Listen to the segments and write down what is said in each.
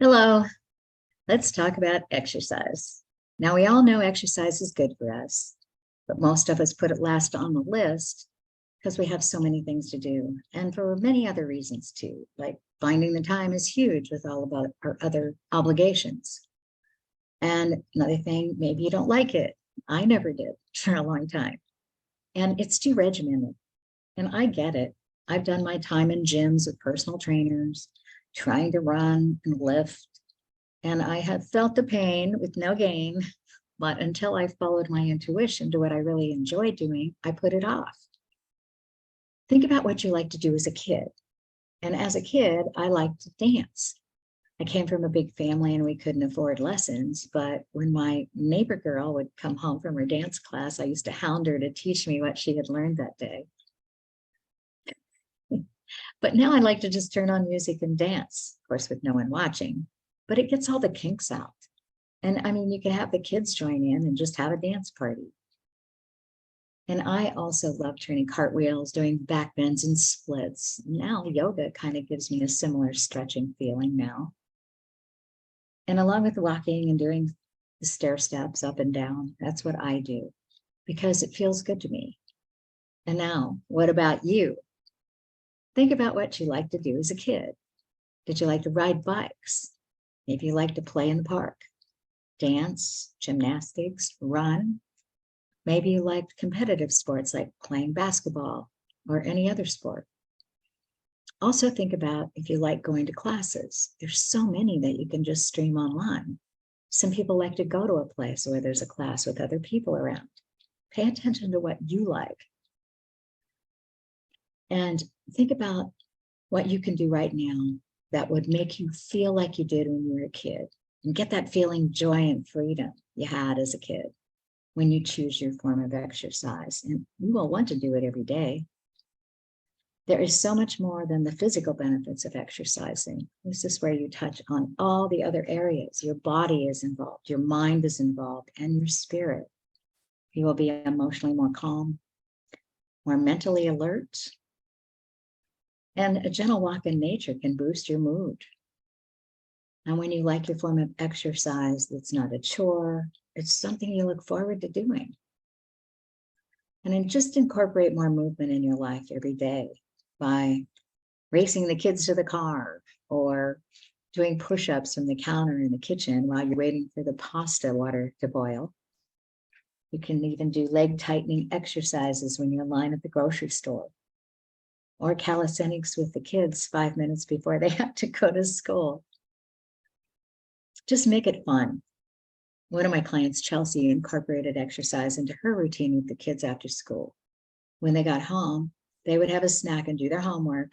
Hello, let's talk about exercise. Now, we all know exercise is good for us, but most of us put it last on the list because we have so many things to do and for many other reasons too, like finding the time is huge with all of our other obligations. And another thing, maybe you don't like it. I never did for a long time. And it's too regimented. And I get it. I've done my time in gyms with personal trainers, trying to run and lift. And I have felt the pain with no gain, but until I followed my intuition to what I really enjoyed doing, I put it off. Think about what you like to do as a kid. And as a kid, I liked to dance. I came from a big family and we couldn't afford lessons, but when my neighbor girl would come home from her dance class, I used to hound her to teach me what she had learned that day. But now I like to just turn on music and dance, of course, with no one watching, but it gets all the kinks out. And I mean, you can have the kids join in and just have a dance party. And I also love turning cartwheels, doing back bends and splits. Now yoga kind of gives me a similar stretching feeling now. And along with walking and doing the stair steps up and down, that's what I do because it feels good to me. And now, what about you? Think about what you like to do as a kid. Did you like to ride bikes? Maybe you like to play in the park, dance, gymnastics, run. Maybe you liked competitive sports like playing basketball or any other sport. Also think about if you like going to classes. There's so many that you can just stream online. Some people like to go to a place where there's a class with other people around. Pay attention to what you like. And think about what you can do right now that would make you feel like you did when you were a kid and get that feeling joy and freedom you had as a kid when you choose your form of exercise. And you will want to do it every day. There is so much more than the physical benefits of exercising. This is where you touch on all the other areas. Your body is involved, your mind is involved, and your spirit. You will be emotionally more calm, more mentally alert. And a gentle walk in nature can boost your mood. And when you like your form of exercise, that's not a chore, it's something you look forward to doing. And then just incorporate more movement in your life every day by racing the kids to the car or doing push-ups from the counter in the kitchen while you're waiting for the pasta water to boil. You can even do leg tightening exercises when you're in line at the grocery store, or calisthenics with the kids 5 minutes before they have to go to school. Just make it fun. One of my clients, Chelsea, incorporated exercise into her routine with the kids after school. When they got home, they would have a snack and do their homework.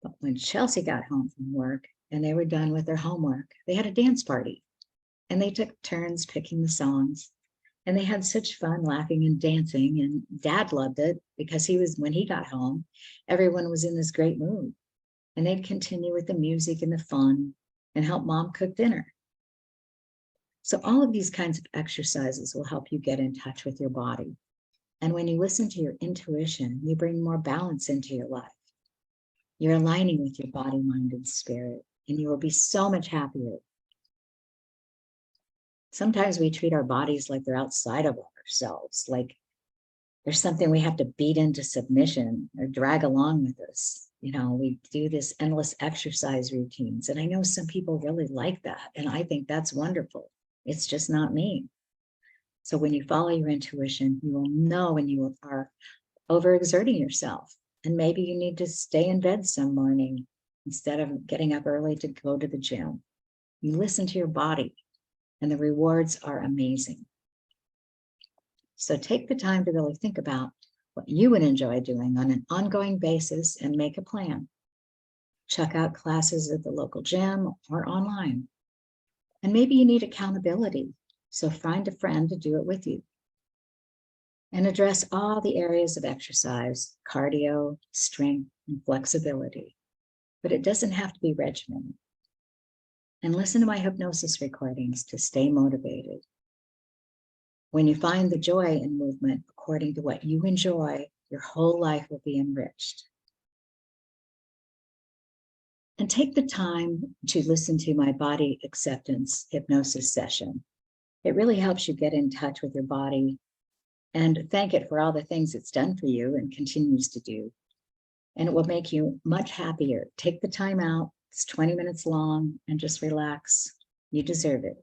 But when Chelsea got home from work and they were done with their homework, they had a dance party and they took turns picking the songs. And they had such fun laughing and dancing. And Dad loved it because when he got home, everyone was in this great mood. And they'd continue with the music and the fun and help Mom cook dinner. So all of these kinds of exercises will help you get in touch with your body. And when you listen to your intuition, you bring more balance into your life. You're aligning with your body, mind, and spirit, and you will be so much happier. Sometimes we treat our bodies like they're outside of ourselves, like there's something we have to beat into submission or drag along with us. You know, we do this endless exercise routines. And I know some people really like that. And I think that's wonderful. It's just not me. So when you follow your intuition, you will know when you are overexerting yourself. And maybe you need to stay in bed some morning instead of getting up early to go to the gym. You listen to your body, and the rewards are amazing. So take the time to really think about what you would enjoy doing on an ongoing basis and make a plan. Check out classes at the local gym or online. And maybe you need accountability, so find a friend to do it with you. And address all the areas of exercise, cardio, strength, and flexibility. But it doesn't have to be regimented. And listen to my hypnosis recordings to stay motivated. When you find the joy in movement according to what you enjoy, your whole life will be enriched. And take the time to listen to my body acceptance hypnosis session. It really helps you get in touch with your body and thank it for all the things it's done for you and continues to do. And it will make you much happier. Take the time out. It's 20 minutes long and just relax. You deserve it.